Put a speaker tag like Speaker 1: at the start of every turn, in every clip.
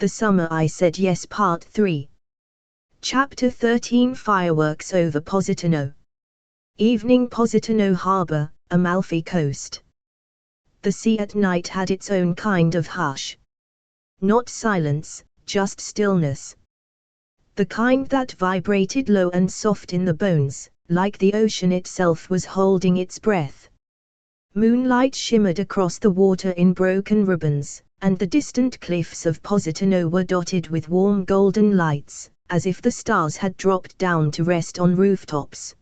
Speaker 1: The Summer I Said Yes Part 3. Chapter 13. Fireworks over Positano. Evening, Positano Harbor, Amalfi Coast. The sea at night had its own kind of hush. Not silence, just stillness. The kind that vibrated low and soft in the bones, like the ocean itself was holding its breath. Moonlight shimmered across the water in broken ribbons, and the distant cliffs of Positano were dotted with warm golden lights, as if the stars had dropped down to rest on rooftops.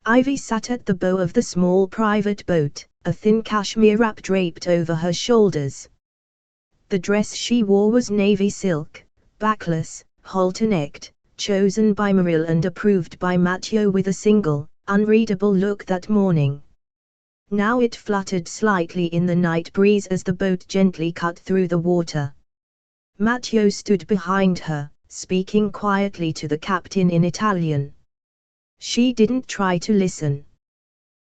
Speaker 1: Ivy sat at the bow of the small private boat, a thin cashmere wrap draped over her shoulders. The dress she wore was navy silk, backless, halter-necked, chosen by Muriel and approved by Matteo with a single, unreadable look that morning. Now it fluttered slightly in the night breeze as the boat gently cut through the water. Matteo stood behind her, speaking quietly to the captain in Italian. She didn't try to listen.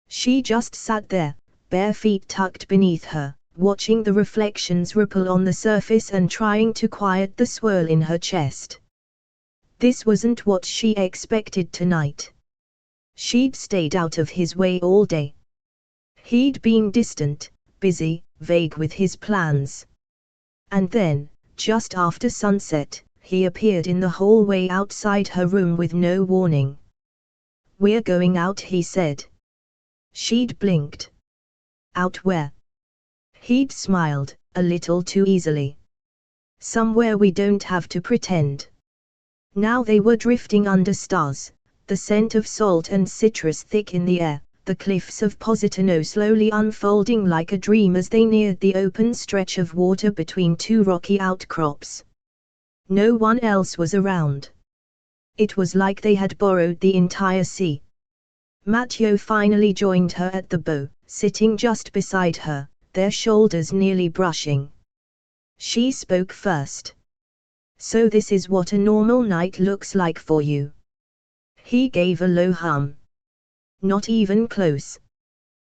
Speaker 1: She just sat there, bare feet tucked beneath her, watching the reflections ripple on the surface and trying to quiet the swirl in her chest. This wasn't what she expected tonight. She'd stayed out of his way all day. He'd been distant, busy, vague with his plans. And then, just after sunset, he appeared in the hallway outside her room with no warning. "We're going out," he said. She'd blinked. "Out where?" He'd smiled, a little too easily. "Somewhere we don't have to pretend." Now they were drifting under stars, the scent of salt and citrus thick in the air, the cliffs of Positano slowly unfolding like a dream as they neared the open stretch of water between two rocky outcrops. No one else was around. It was like they had borrowed the entire sea. Matteo finally joined her at the bow, sitting just beside her, their shoulders nearly brushing. She spoke first. "So this is what a normal night looks like for you?" He gave a low hum. "Not even close.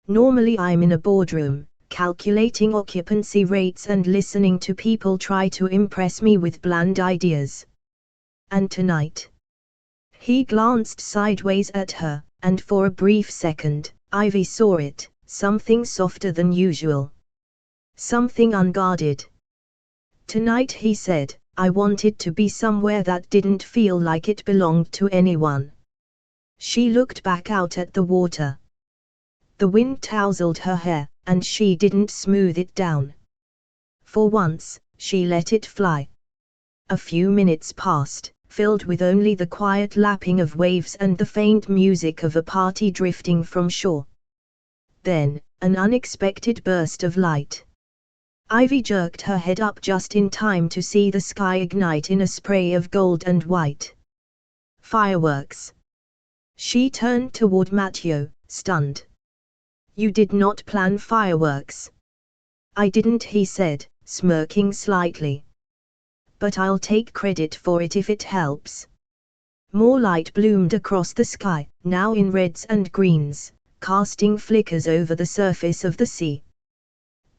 Speaker 1: Normally I'm in a boardroom, calculating occupancy rates and listening to people try to impress me with bland ideas. And tonight?" He glanced sideways at her, and for a brief second, Ivy saw it, something softer than usual. Something unguarded. "Tonight," he said, "I wanted to be somewhere that didn't feel like it belonged to anyone." She looked back out at the water. The wind tousled her hair, and she didn't smooth it down. For once, she let it fly. A few minutes passed, filled with only the quiet lapping of waves and the faint music of a party drifting from shore. Then, an unexpected burst of light. Ivy jerked her head up just in time to see the sky ignite in a spray of gold and white. Fireworks. She turned toward Matteo, stunned. "You did not plan fireworks." "I didn't," he said, smirking slightly. "But I'll take credit for it if it helps." More light bloomed across the sky, now in reds and greens, casting flickers over the surface of the sea.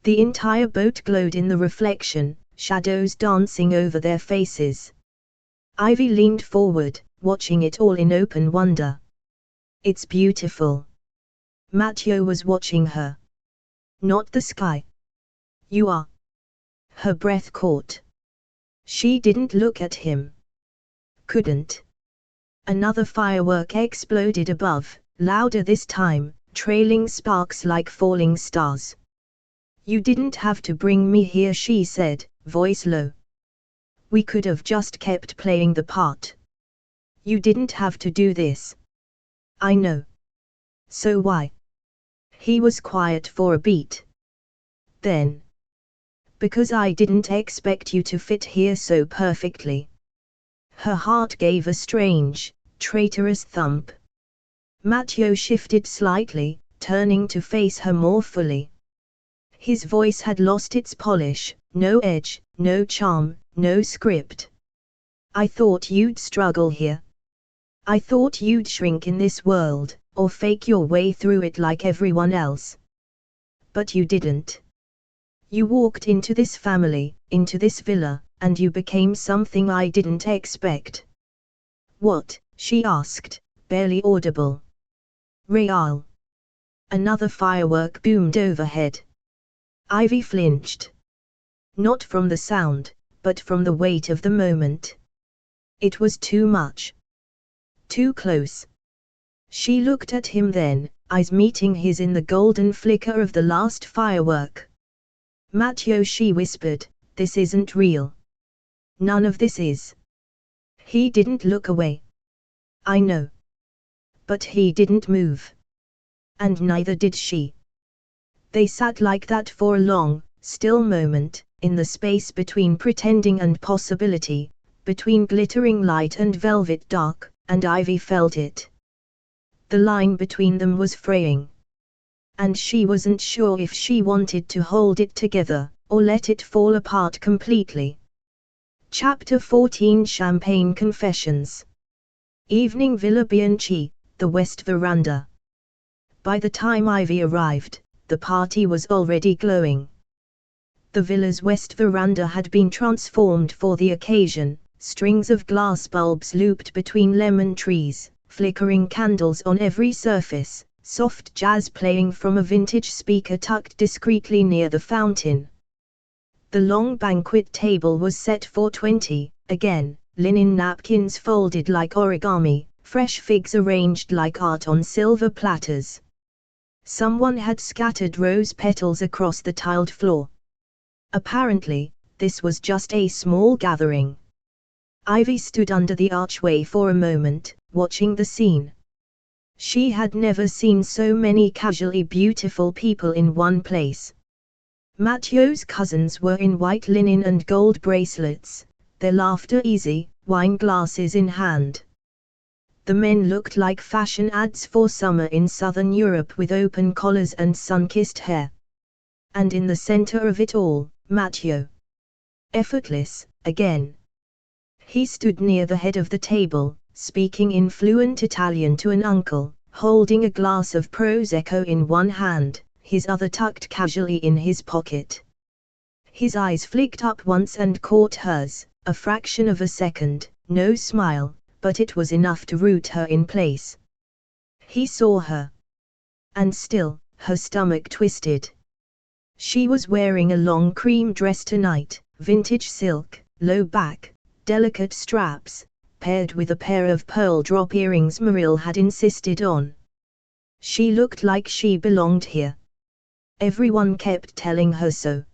Speaker 1: The entire boat glowed in the reflection, shadows dancing over their faces. Ivy leaned forward, watching it all in open wonder. "It's beautiful." Matteo was watching her. "Not the sky." "You are." Her breath caught. She didn't look at him. Couldn't. Another firework exploded above, louder this time, trailing sparks like falling stars. "You didn't have to bring me here," she said, voice low. "We could have just kept playing the part. You didn't have to do this." "I know." "So why?" He was quiet for a beat. Then, "Because I didn't expect you to fit here so perfectly." Her heart gave a strange, traitorous thump. Matteo shifted slightly, turning to face her more fully. His voice had lost its polish, no edge, no charm, no script. "I thought you'd struggle here. I thought you'd shrink in this world, or fake your way through it like everyone else. But you didn't. You walked into this family, into this villa, and you became something I didn't expect." "What?" she asked, barely audible. "Real." Another firework boomed overhead. Ivy flinched. Not from the sound, but from the weight of the moment. It was too much. Too close. She looked at him then, eyes meeting his in the golden flicker of the last firework. "Matteo," she whispered, "this isn't real. None of this is." He didn't look away. "I know." But he didn't move. And neither did she. They sat like that for a long, still moment, in the space between pretending and possibility, between glittering light and velvet dark, and Ivy felt it. The line between them was fraying. And she wasn't sure if she wanted to hold it together, or let it fall apart completely. Chapter 14 Champagne Confessions. Evening Villa Bianchi, the west veranda. By the time Ivy arrived, the party was already glowing. The villa's west veranda had been transformed for the occasion, strings of glass bulbs looped between lemon trees, flickering candles on every surface, soft jazz playing from a vintage speaker tucked discreetly near the fountain. The long banquet table was set for 20, again, linen napkins folded like origami, fresh figs arranged like art on silver platters. Someone had scattered rose petals across the tiled floor. Apparently, this was just a small gathering. Ivy stood under the archway for a moment, watching the scene. She had never seen so many casually beautiful people in one place. Matteo's cousins were in white linen and gold bracelets, their laughter easy, wine glasses in hand. The men looked like fashion ads for summer in southern Europe with open collars and sun-kissed hair. And in the center of it all, Matteo. Effortless, again. He stood near the head of the table, speaking in fluent Italian to an uncle, holding a glass of Prosecco in one hand, his other tucked casually in his pocket. His eyes flicked up once and caught hers, a fraction of a second, no smile, but it was enough to root her in place. He saw her. And still, her stomach twisted. She was wearing a long cream dress tonight, vintage silk, low back, delicate straps, paired with a pair of pearl drop earrings Muriel had insisted on. She looked like she belonged here. Everyone kept telling her so.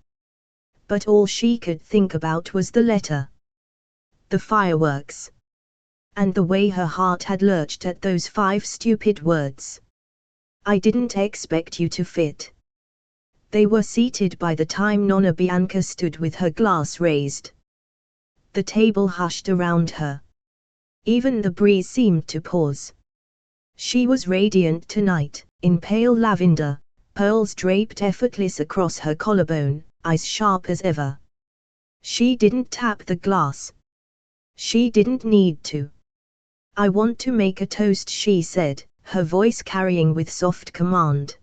Speaker 1: But all she could think about was the letter. The fireworks. And the way her heart had lurched at those 5 stupid words. "I didn't expect you to fit." They were seated by the time Nonna Bianca stood with her glass raised. The table hushed around her. Even the breeze seemed to pause. She was radiant tonight, in pale lavender, pearls draped effortless across her collarbone, eyes sharp as ever. She didn't tap the glass. She didn't need to. "I want to make a toast," she said, her voice carrying with soft command.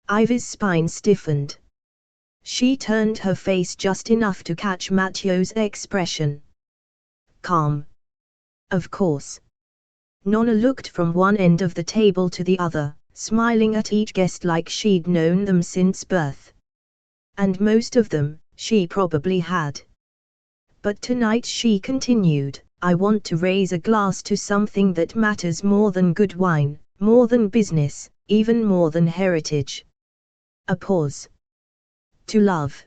Speaker 1: Ivy's spine stiffened. She turned her face just enough to catch Matteo's expression. Calm. Of course. Nonna looked from one end of the table to the other, smiling at each guest like she'd known them since birth. And most of them, she probably had. But tonight she continued, "I want to raise a glass to something that matters more than good wine, more than business, even more than heritage." A pause. "To love."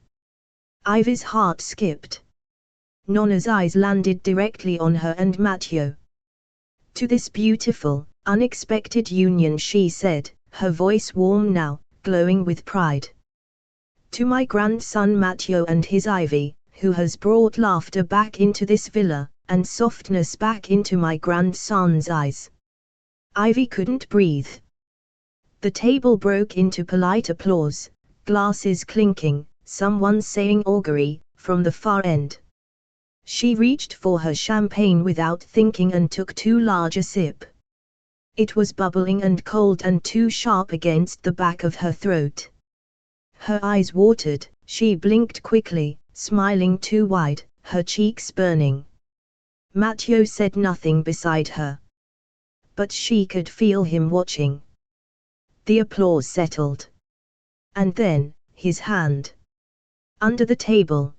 Speaker 1: Ivy's heart skipped. Nonna's eyes landed directly on her and Matteo. "To this beautiful, unexpected union," she said, her voice warm now, glowing with pride. "To my grandson Matteo and his Ivy, who has brought laughter back into this villa, and softness back into my grandson's eyes." Ivy couldn't breathe. The table broke into polite applause, glasses clinking, someone saying augury, from the far end. She reached for her champagne without thinking and took too large a sip. It was bubbling and cold and too sharp against the back of her throat. Her eyes watered, she blinked quickly, smiling too wide, her cheeks burning. Matteo said nothing beside her. But she could feel him watching. The applause settled. And then, his hand. Under the table.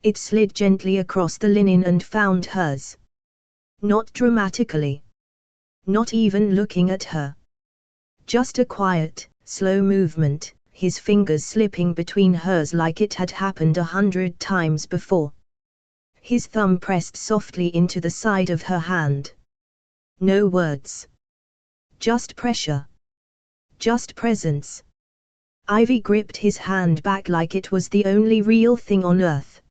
Speaker 1: It slid gently across the linen and found hers. Not dramatically. Not even looking at her. Just a quiet, slow movement, his fingers slipping between hers like it had happened 100 times before. His thumb pressed softly into the side of her hand. No words. Just pressure. Just presence. Ivy gripped his hand back like it was the only real thing on earth.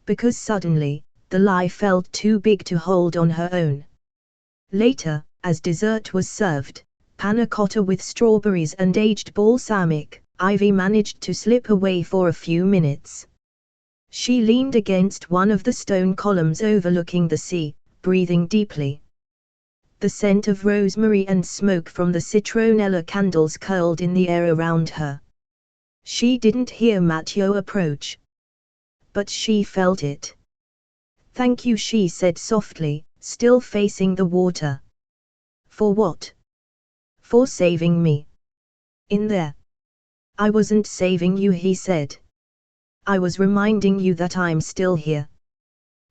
Speaker 1: Because suddenly, the lie felt too big to hold on her own. Later, as dessert was served, panna cotta with strawberries and aged balsamic, Ivy managed to slip away for a few minutes. She leaned against one of the stone columns overlooking the sea, breathing deeply. The scent of rosemary and smoke from the citronella candles curled in the air around her. She didn't hear Matteo approach. But she felt it. "Thank you," she said softly, still facing the water. "For what?" "For saving me. In there." "I wasn't saving you," he said. "I was reminding you that I'm still here."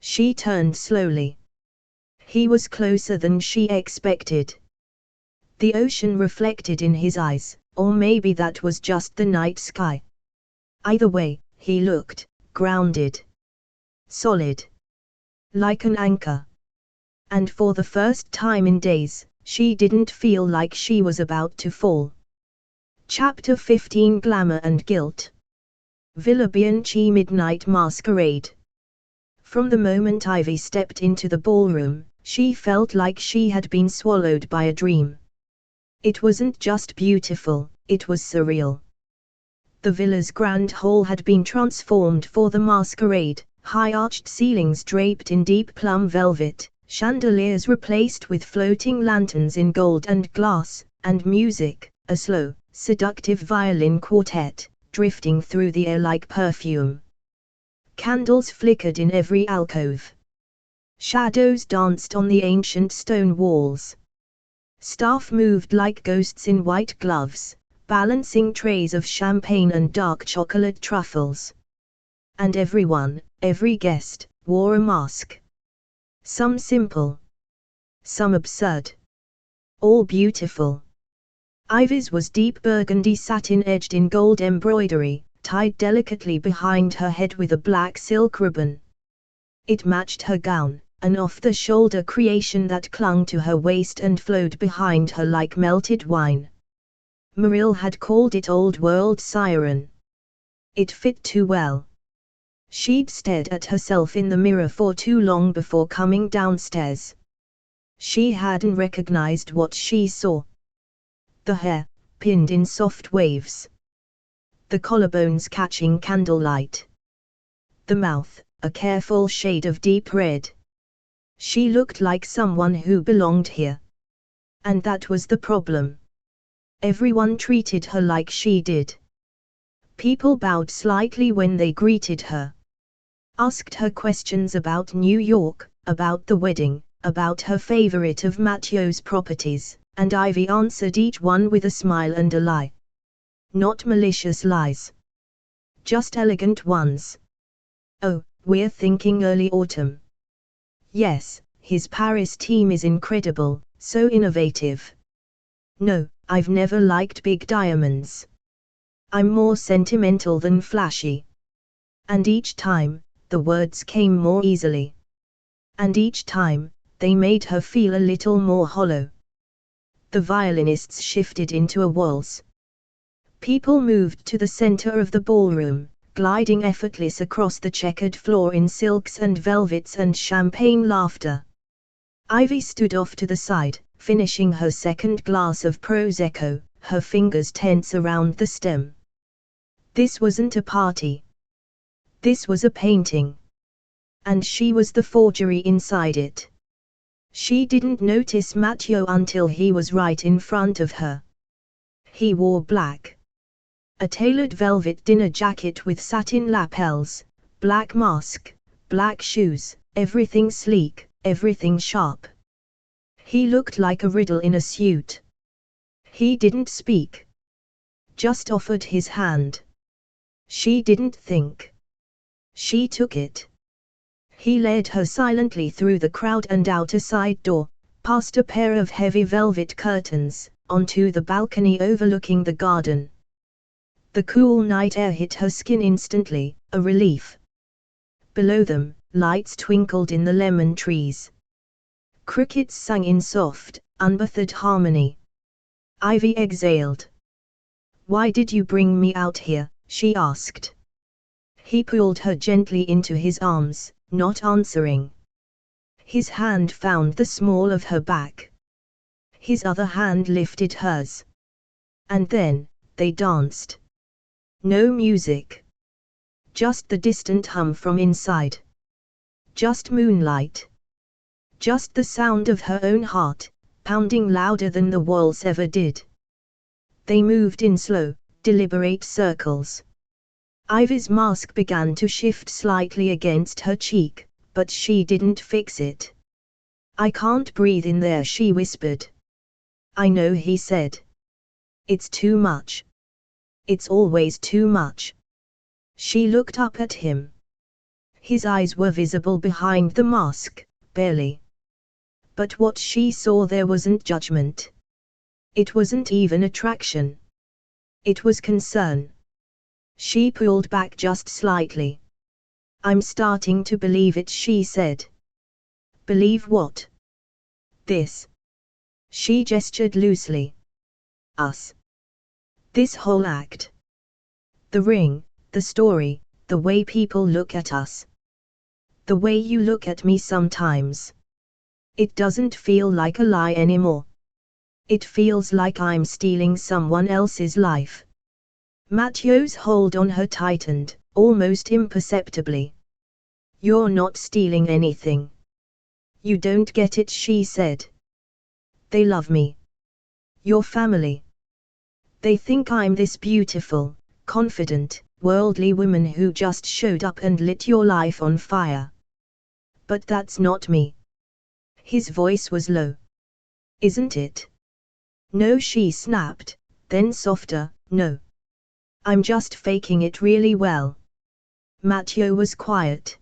Speaker 1: She turned slowly. He was closer than she expected. The ocean reflected in his eyes, or maybe that was just the night sky. Either way, he looked grounded. Solid. Like an anchor. And for the first time in days, she didn't feel like she was about to fall. Chapter 15 Glamour and Guilt. Villa Bianchi Midnight Masquerade. From the moment Ivy stepped into the ballroom, she felt like she had been swallowed by a dream. It wasn't just beautiful, it was surreal. The villa's grand hall had been transformed for the masquerade, high-arched ceilings draped in deep plum velvet, chandeliers replaced with floating lanterns in gold and glass, and music, a slow, seductive violin quartet, drifting through the air like perfume. Candles flickered in every alcove. Shadows danced on the ancient stone walls. Staff moved like ghosts in white gloves, balancing trays of champagne and dark chocolate truffles. And everyone, every guest, wore a mask. Some simple. Some absurd. All beautiful. Ivy's was deep burgundy satin edged in gold embroidery, tied delicately behind her head with a black silk ribbon. It matched her gown, an off-the-shoulder creation that clung to her waist and flowed behind her like melted wine. Muriel had called it old-world siren. It fit too well. She'd stared at herself in the mirror for too long before coming downstairs. She hadn't recognized what she saw. The hair, pinned in soft waves. The collarbones catching candlelight. The mouth, a careful shade of deep red. She looked like someone who belonged here. And that was the problem. Everyone treated her like she did. People bowed slightly when they greeted her. Asked her questions about New York, about the wedding, about her favorite of Matteo's properties, and Ivy answered each one with a smile and a lie. Not malicious lies. Just elegant ones. "Oh, we're thinking early autumn." "Yes, his Paris team is incredible, so innovative." "No, I've never liked big diamonds. I'm more sentimental than flashy." And each time, the words came more easily. And each time, they made her feel a little more hollow. The violinists shifted into a waltz. People moved to the center of the ballroom, gliding effortless across the checkered floor in silks and velvets and champagne laughter. Ivy stood off to the side, finishing her second glass of Prosecco, her fingers tense around the stem. This wasn't a party. This was a painting. And she was the forgery inside it. She didn't notice Matteo until he was right in front of her. He wore black. A tailored velvet dinner jacket with satin lapels, black mask, black shoes, everything sleek, everything sharp. He looked like a riddle in a suit. He didn't speak. Just offered his hand. She didn't think. She took it. He led her silently through the crowd and out a side door, past a pair of heavy velvet curtains, onto the balcony overlooking the garden. The cool night air hit her skin instantly, a relief. Below them, lights twinkled in the lemon trees. Crickets sang in soft, unbothered harmony. Ivy exhaled. "Why did you bring me out here?" she asked. He pulled her gently into his arms, not answering. His hand found the small of her back. His other hand lifted hers. And then, they danced. No music. Just the distant hum from inside. Just moonlight. Just the sound of her own heart, pounding louder than the walls ever did. They moved in slow, deliberate circles. Ivy's mask began to shift slightly against her cheek, but she didn't fix it. "I can't breathe in there," she whispered. "I know," he said. "It's too much. It's always too much." She looked up at him. His eyes were visible behind the mask, barely. But what she saw there wasn't judgment. It wasn't even attraction. It was concern. She pulled back just slightly. "I'm starting to believe it," she said. "Believe what?" "This." She gestured loosely. "Us. This whole act. The ring, the story, the way people look at us. The way you look at me sometimes. It doesn't feel like a lie anymore. It feels like I'm stealing someone else's life." Matteo's hold on her tightened, almost imperceptibly. "You're not stealing anything. You don't get it," she said. "They love me. Your family. They think I'm this beautiful, confident, worldly woman who just showed up and lit your life on fire. But that's not me." His voice was low. "Isn't it?" "No," she snapped, then softer, "No. I'm just faking it really well." Matteo was quiet.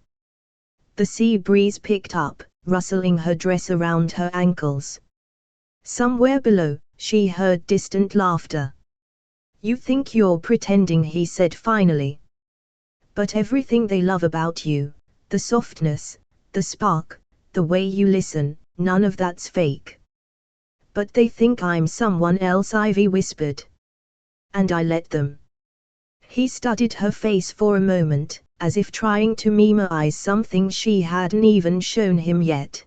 Speaker 1: The sea breeze picked up, rustling her dress around her ankles. Somewhere below, she heard distant laughter. "You think you're pretending," he said finally. "But everything they love about you, the softness, the spark, the way you listen, none of that's fake." "But they think I'm someone else," Ivy whispered. "And I let them." He studied her face for a moment, as if trying to memorize something she hadn't even shown him yet.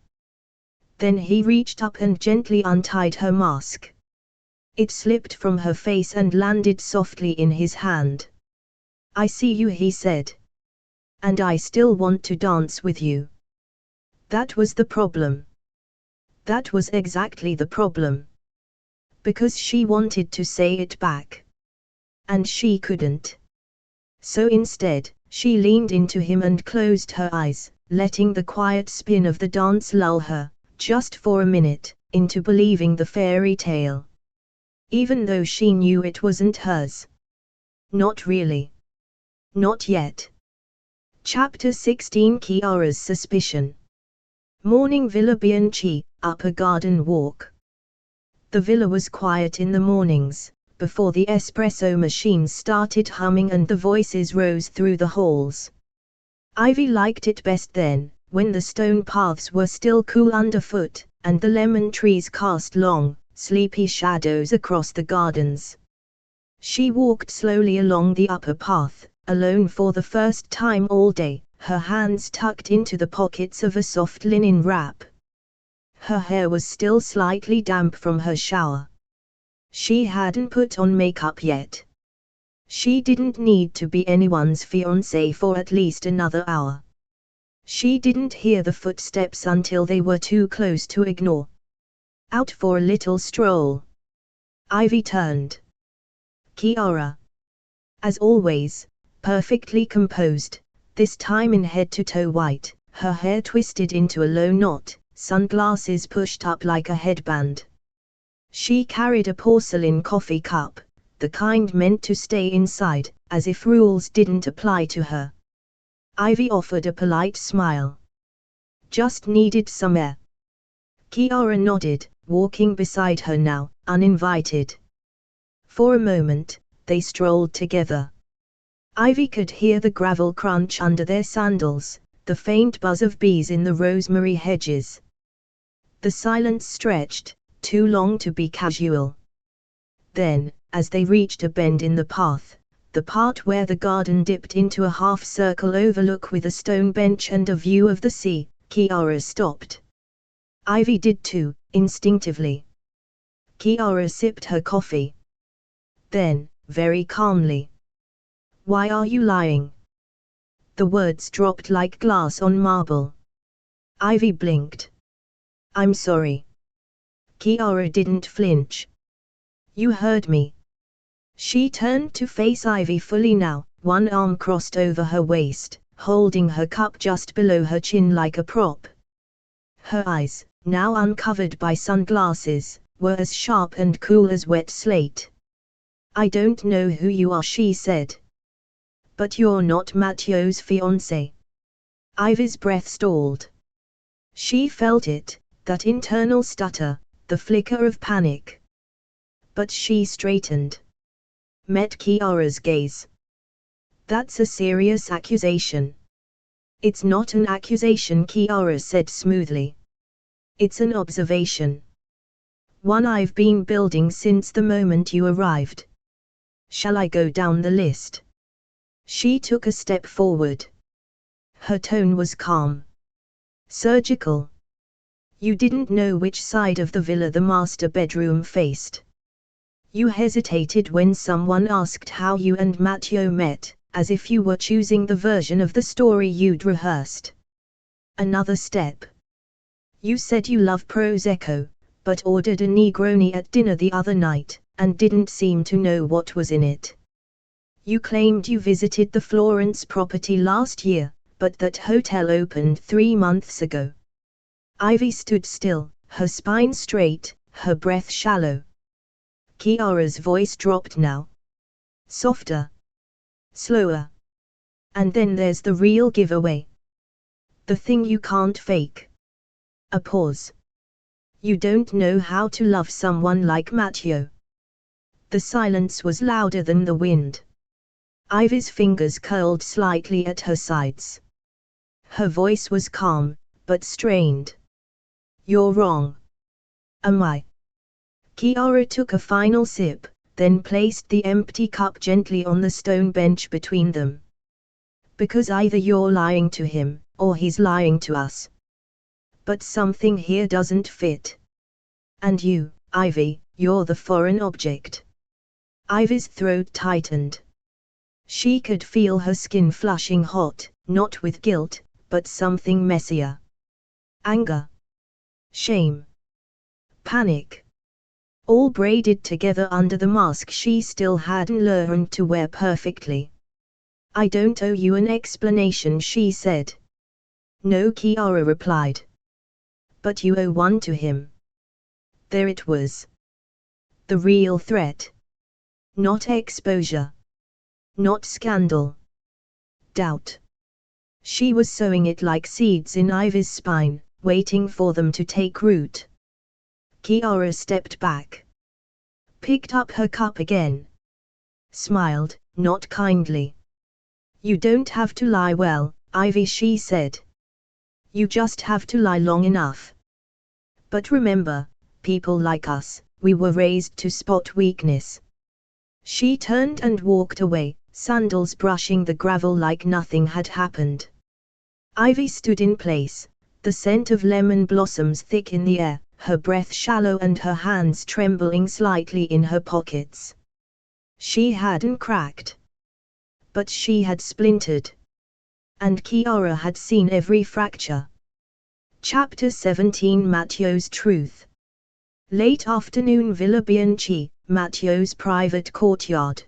Speaker 1: Then he reached up and gently untied her mask. It slipped from her face and landed softly in his hand. "I see you," he said. "And I still want to dance with you." That was the problem. That was exactly the problem. Because she wanted to say it back. And she couldn't. So instead, she leaned into him and closed her eyes, letting the quiet spin of the dance lull her, just for a minute, into believing the fairy tale. Even though she knew it wasn't hers. Not really. Not yet. Chapter 16: Chiara's Suspicion. Morning. Villa Bianchi, Upper Garden Walk. The villa was quiet in the mornings, before the espresso machines started humming and the voices rose through the halls. Ivy liked it best then, when the stone paths were still cool underfoot, and the lemon trees cast long, sleepy shadows across the gardens. She walked slowly along the upper path, alone for the first time all day, her hands tucked into the pockets of a soft linen wrap. Her hair was still slightly damp from her shower. She hadn't put on makeup yet. She didn't need to be anyone's fiancée for at least another hour. She didn't hear the footsteps until they were too close to ignore. Out for a little stroll. Ivy turned. Chiara. As always, perfectly composed, this time in head-to-toe white, her hair twisted into a low knot, sunglasses pushed up like a headband. She carried a porcelain coffee cup, the kind meant to stay inside, as if rules didn't apply to her. Ivy offered a polite smile. Just needed some air. Kiara nodded, walking beside her now, uninvited. For a moment, they strolled together. Ivy could hear the gravel crunch under their sandals, the faint buzz of bees in the rosemary hedges. The silence stretched, too long to be casual. Then, as they reached a bend in the path, the part where the garden dipped into a half-circle overlook with a stone bench and a view of the sea, Kiara stopped. Ivy did too, instinctively. Kiara sipped her coffee. Then, very calmly, "Why are you lying?" The words dropped like glass on marble. Ivy blinked. "I'm sorry." Kiara didn't flinch. "You heard me." She turned to face Ivy fully now, one arm crossed over her waist, holding her cup just below her chin like a prop. Her eyes, now uncovered by sunglasses, were as sharp and cool as wet slate. "I don't know who you are," she said. "But you're not Matteo's fiancée." Ivy's breath stalled. She felt it, that internal stutter, the flicker of panic. But she straightened. Met Kiara's gaze. "That's a serious accusation." "It's not an accusation," Kiara said smoothly. "It's an observation. One I've been building since the moment you arrived. Shall I go down the list?" She took a step forward. Her tone was calm. Surgical. "You didn't know which side of the villa the master bedroom faced. You hesitated when someone asked how you and Matteo met, as if you were choosing the version of the story you'd rehearsed. Another step. You said you love Prosecco, but ordered a Negroni at dinner the other night, and didn't seem to know what was in it. You claimed you visited the Florence property last year, but that hotel opened 3 months ago." Ivy stood still, her spine straight, her breath shallow. Kiara's voice dropped now. Softer. Slower. "And then there's the real giveaway. The thing you can't fake." A pause. "You don't know how to love someone like Matteo." The silence was louder than the wind. Ivy's fingers curled slightly at her sides. Her voice was calm, but strained. "You're wrong." "Am I?" Kiara took a final sip, then placed the empty cup gently on the stone bench between them. "Because either you're lying to him, or he's lying to us. But something here doesn't fit. And you, Ivy, you're the foreign object." Ivy's throat tightened. She could feel her skin flushing hot, not with guilt, but something messier. Anger. Shame. Panic. All braided together under the mask she still hadn't learned to wear perfectly. "I don't owe you an explanation," she said. "No," Kiara replied. "But you owe one to him." There it was. The real threat. Not exposure. Not scandal. Doubt. She was sowing it like seeds in Ivy's spine, waiting for them to take root. Kiara stepped back. Picked up her cup again. Smiled, not kindly. "You don't have to lie well, Ivy," she said. "You just have to lie long enough. But remember, people like us, we were raised to spot weakness." She turned and walked away, sandals brushing the gravel like nothing had happened. Ivy stood in place, the scent of lemon blossoms thick in the air, her breath shallow and her hands trembling slightly in her pockets. She hadn't cracked. But she had splintered. And Kiara had seen every fracture. Chapter 17 Matteo's Truth. Late afternoon, Villa Bianchi, Matteo's private courtyard.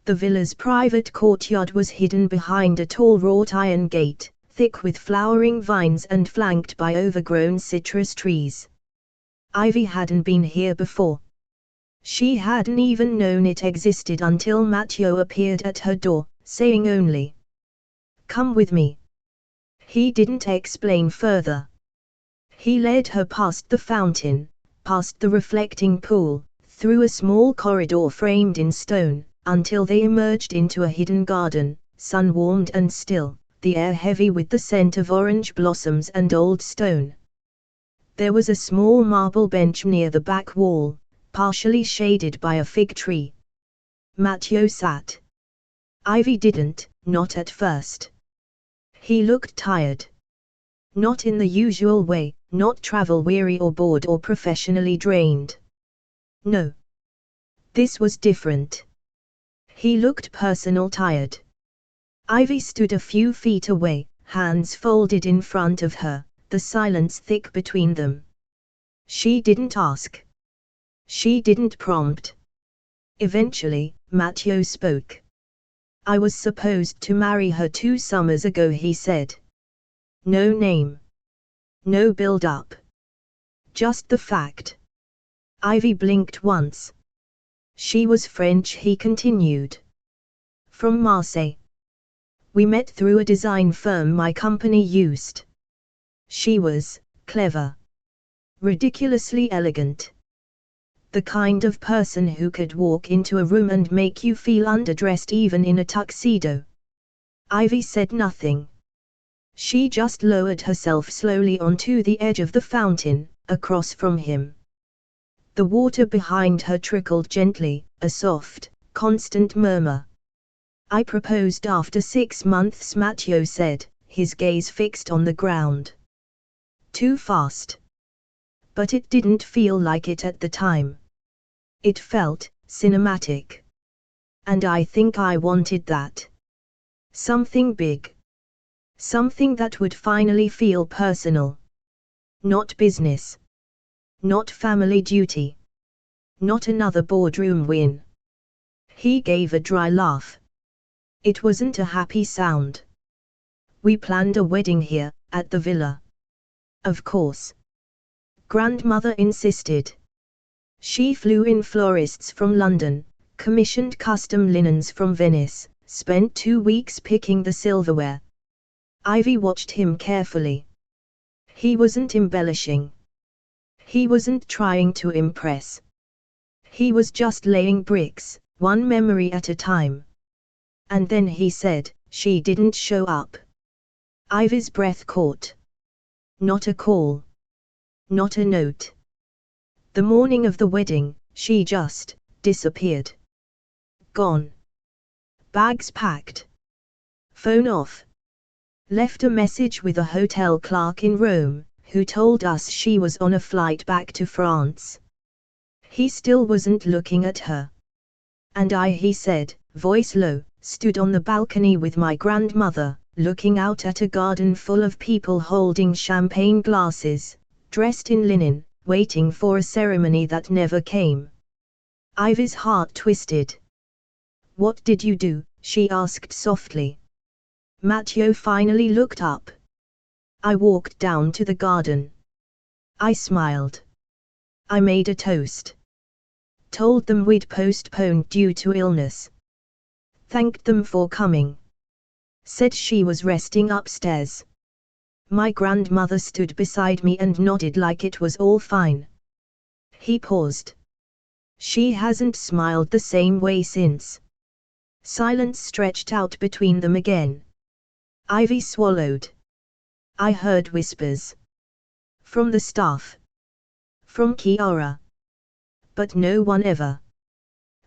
Speaker 1: The villa's private courtyard was hidden behind a tall wrought iron gate, thick with flowering vines and flanked by overgrown citrus trees. Ivy hadn't been here before. She hadn't even known it existed until Matteo appeared at her door, saying only, "Come with me." He didn't explain further. He led her past the fountain, past the reflecting pool, through a small corridor framed in stone, until they emerged into a hidden garden, sun-warmed and still, the air heavy with the scent of orange blossoms and old stone. There was a small marble bench near the back wall, partially shaded by a fig tree. Matteo sat. Ivy didn't, not at first. He looked tired. Not in the usual way, not travel-weary or bored or professionally drained. No. This was different. He looked personal tired. Ivy stood a few feet away, hands folded in front of her, the silence thick between them. She didn't ask. She didn't prompt. Eventually, Matteo spoke. "I was supposed to marry her 2 summers ago," he said. No name. No build-up. Just the fact. Ivy blinked once. "She was French," he continued. "From Marseille. We met through a design firm my company used. She was clever. Ridiculously elegant. The kind of person who could walk into a room and make you feel underdressed even in a tuxedo." Ivy said nothing. She just lowered herself slowly onto the edge of the fountain, across from him. The water behind her trickled gently, a soft, constant murmur. "I proposed after 6 months," Matteo said, his gaze fixed on the ground. "Too fast. But it didn't feel like it at the time. It felt cinematic. And I think I wanted that. Something big. Something that would finally feel personal. Not business. Not family duty. Not another boardroom win." He gave a dry laugh. It wasn't a happy sound. "We planned a wedding here, at the villa." "Of course." Grandmother insisted. "She flew in florists from London, commissioned custom linens from Venice, spent 2 weeks picking the silverware." Ivy watched him carefully. He wasn't embellishing. He wasn't trying to impress. He was just laying bricks, one memory at a time. And then he said, "She didn't show up." Ivy's breath caught. Not a call. Not a note. The morning of the wedding, she just disappeared. Gone. Bags packed. Phone off. Left a message with a hotel clerk in Rome, who told us she was on a flight back to France. He still wasn't looking at her. "And I," he said, voice low, "stood on the balcony with my grandmother, looking out at a garden full of people holding champagne glasses, dressed in linen, waiting for a ceremony that never came." Ivy's heart twisted. "What did you do?" she asked softly. Matteo finally looked up. "I walked down to the garden. I smiled. I made a toast. Told them we'd postponed due to illness. Thanked them for coming. Said she was resting upstairs. My grandmother stood beside me and nodded like it was all fine." He paused. "She hasn't smiled the same way since." Silence stretched out between them again. Ivy swallowed. "I heard whispers. From the staff. From Chiara. But no one ever."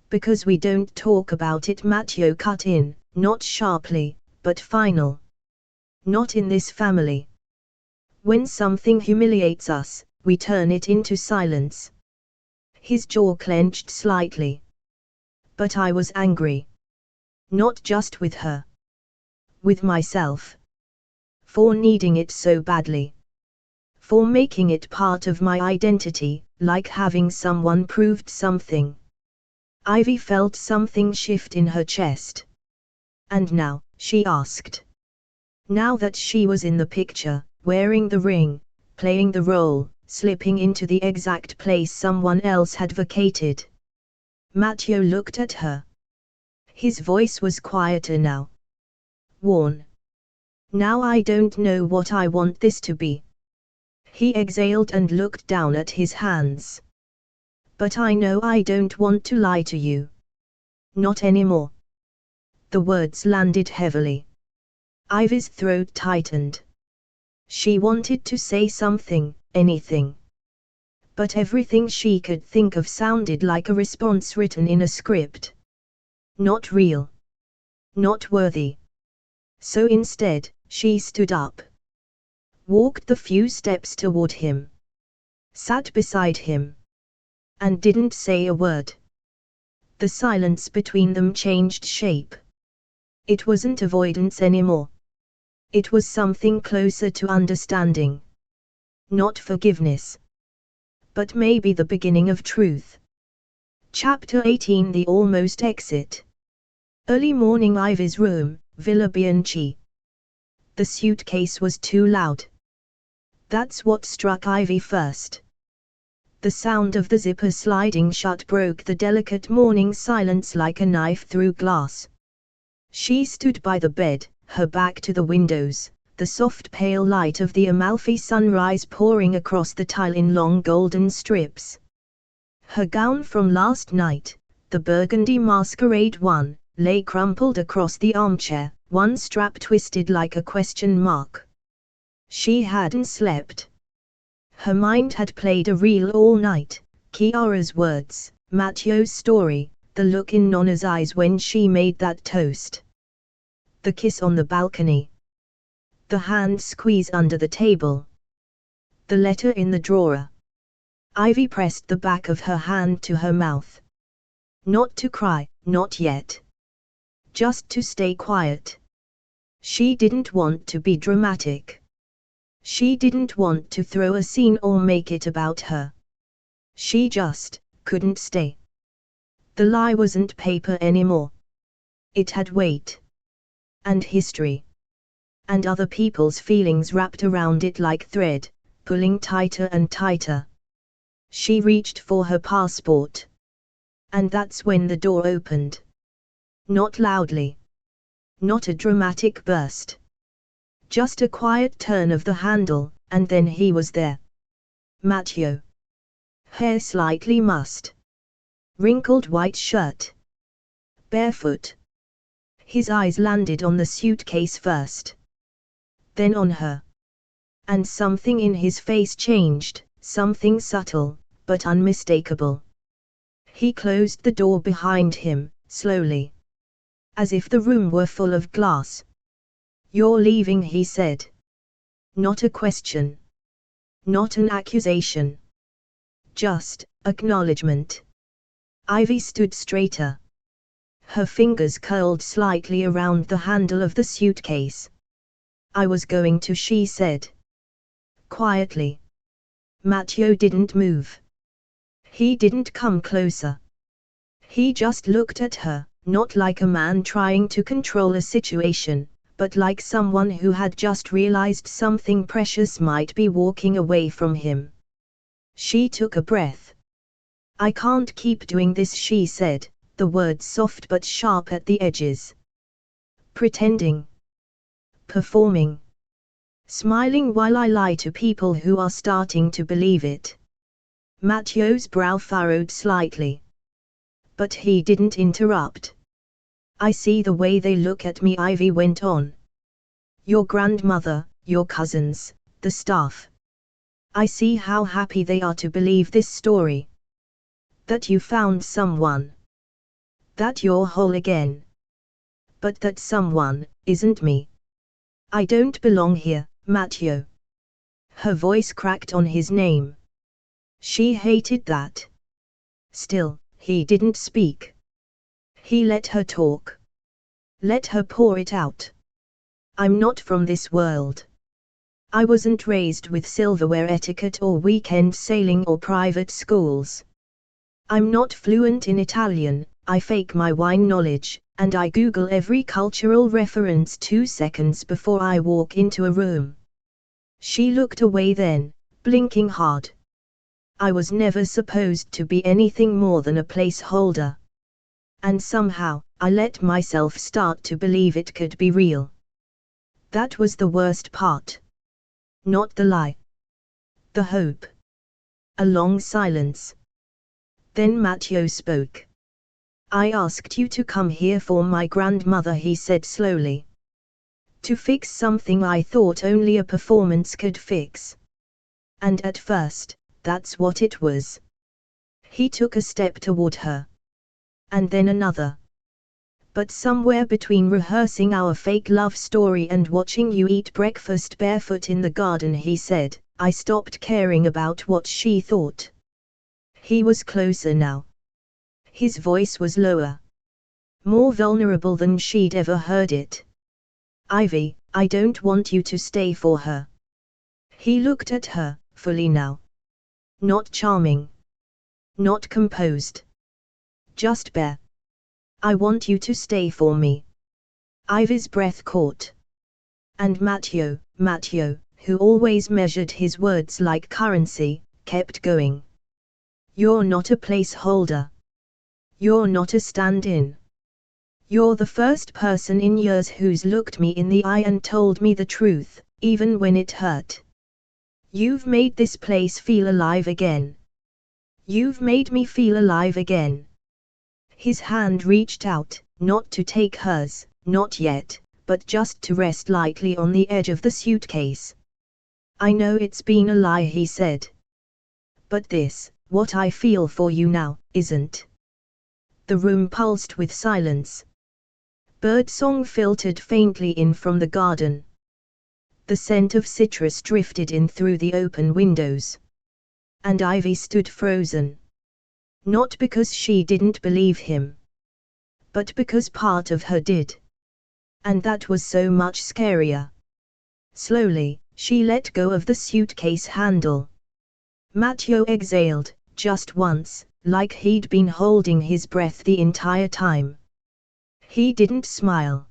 Speaker 1: "Because we don't talk about it," Matteo cut in, not sharply, but final. "Not in this family. When something humiliates us, we turn it into silence." His jaw clenched slightly. "But I was angry. Not just with her. With myself. For needing it so badly. For making it part of my identity, like having someone proved something." Ivy felt something shift in her chest. And now, she asked. Now that she was in the picture, wearing the ring, playing the role, slipping into the exact place someone else had vacated. Matteo looked at her. His voice was quieter now. Worn. Now I don't know what I want this to be. He exhaled and looked down at his hands. But I know I don't want to lie to you. Not anymore. The words landed heavily. Ivy's throat tightened. She wanted to say something, anything. But everything she could think of sounded like a response written in a script. Not real. Not worthy. So instead, she stood up. Walked the few steps toward him. Sat beside him. And didn't say a word. The silence between them changed shape. It wasn't avoidance anymore. It was something closer to understanding. Not forgiveness. But maybe the beginning of truth. Chapter 18 The Almost Exit. Early morning Ivy's room, Villa Bianchi. The suitcase was too loud. That's what struck Ivy first. The sound of the zipper sliding shut broke the delicate morning silence like a knife through glass. She stood by the bed, her back to the windows, the soft pale light of the Amalfi sunrise pouring across the tile in long golden strips. Her gown from last night, the burgundy masquerade one, lay crumpled across the armchair, one strap twisted like a question mark. She hadn't slept. Her mind had played a reel all night, Chiara's words, Matteo's story, the look in Nonna's eyes when she made that toast. The kiss on the balcony. The hand squeeze under the table. The letter in the drawer. Ivy pressed the back of her hand to her mouth. Not to cry, not yet. Just to stay quiet. She didn't want to be dramatic. She didn't want to throw a scene or make it about her. She just couldn't stay. The lie wasn't paper anymore. It had weight. And history. And other people's feelings wrapped around it like thread, pulling tighter and tighter. She reached for her passport. And that's when the door opened. Not loudly. Not a dramatic burst. Just a quiet turn of the handle, and then he was there. Matteo. Hair slightly mussed. Wrinkled white shirt. Barefoot. His eyes landed on the suitcase first. Then on her. And something in his face changed, something subtle, but unmistakable. He closed the door behind him, slowly. As if the room were full of glass. You're leaving, he said. Not a question. Not an accusation. Just acknowledgement. Ivy stood straighter. Her fingers curled slightly around the handle of the suitcase. I was going to, she said. Quietly. Matteo didn't move. He didn't come closer. He just looked at her, not like a man trying to control a situation, but like someone who had just realized something precious might be walking away from him. She took a breath. I can't keep doing this, she said, the words soft but sharp at the edges. Pretending. Performing. Smiling while I lie to people who are starting to believe it. Matteo's brow furrowed slightly. But he didn't interrupt. I see the way they look at me, Ivy went on. Your grandmother, your cousins, the staff. I see how happy they are to believe this story. That you found someone. That you're whole again. But that someone isn't me. I don't belong here, Matteo. Her voice cracked on his name. She hated that. Still, he didn't speak. He let her talk. Let her pour it out. I'm not from this world. I wasn't raised with silverware etiquette or weekend sailing or private schools. I'm not fluent in Italian, I fake my wine knowledge, and I Google every cultural reference 2 seconds before I walk into a room. She looked away then, blinking hard. I was never supposed to be anything more than a placeholder. And somehow, I let myself start to believe it could be real. That was the worst part. Not the lie. The hope. A long silence. Then Matteo spoke. I asked you to come here for my grandmother, he said slowly. To fix something I thought only a performance could fix. And at first, that's what it was. He took a step toward her. And then another. But somewhere between rehearsing our fake love story and watching you eat breakfast barefoot in the garden, he said, I stopped caring about what she thought. He was closer now. His voice was lower. More vulnerable than she'd ever heard it. Ivy, I don't want you to stay for her. He looked at her, fully now. Not charming. Not composed. Just bare. I want you to stay for me. Ivy's breath caught. And Matteo, who always measured his words like currency, kept going. You're not a placeholder. You're not a stand-in. You're the first person in years who's looked me in the eye and told me the truth, even when it hurt. You've made this place feel alive again. You've made me feel alive again. His hand reached out, not to take hers, not yet, but just to rest lightly on the edge of the suitcase. I know it's been a lie, he said. But this, what I feel for you now, isn't. The room pulsed with silence. Birdsong filtered faintly in from the garden. The scent of citrus drifted in through the open windows. And Ivy stood frozen. Not because she didn't believe him. But because part of her did. And that was so much scarier. Slowly, she let go of the suitcase handle. Matteo exhaled, just once, like he'd been holding his breath the entire time. He didn't smile.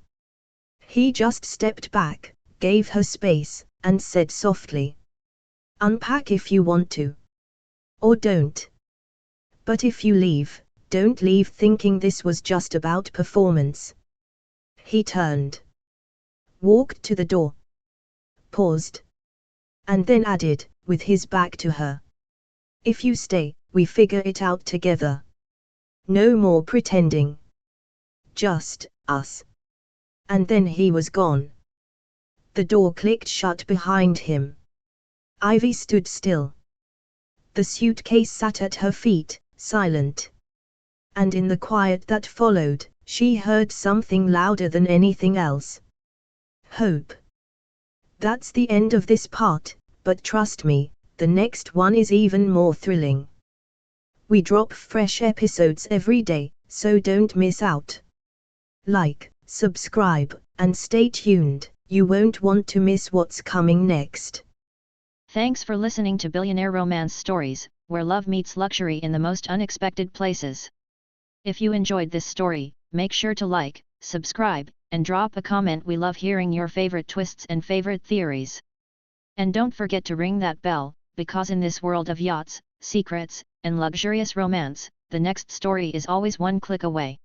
Speaker 1: He just stepped back, gave her space, and said softly. Unpack if you want to. Or don't. But if you leave, don't leave thinking this was just about performance. He turned. Walked to the door. Paused. And then added, with his back to her. If you stay, we figure it out together. No more pretending. Just us. And then he was gone. The door clicked shut behind him. Ivy stood still. The suitcase sat at her feet, silent. And in the quiet that followed, she heard something louder than anything else. Hope. That's the end of this part, but trust me, the next one is even more thrilling. We drop fresh episodes every day, so don't miss out. Like, subscribe, and stay tuned, you won't want to miss what's coming next.
Speaker 2: Thanks for listening to Billionaire Romance Stories, where love meets luxury in the most unexpected places. If you enjoyed this story, make sure to like, subscribe, and drop a comment. We love hearing your favorite twists and favorite theories. And don't forget to ring that bell, because in this world of yachts, secrets, and luxurious romance, the next story is always one click away.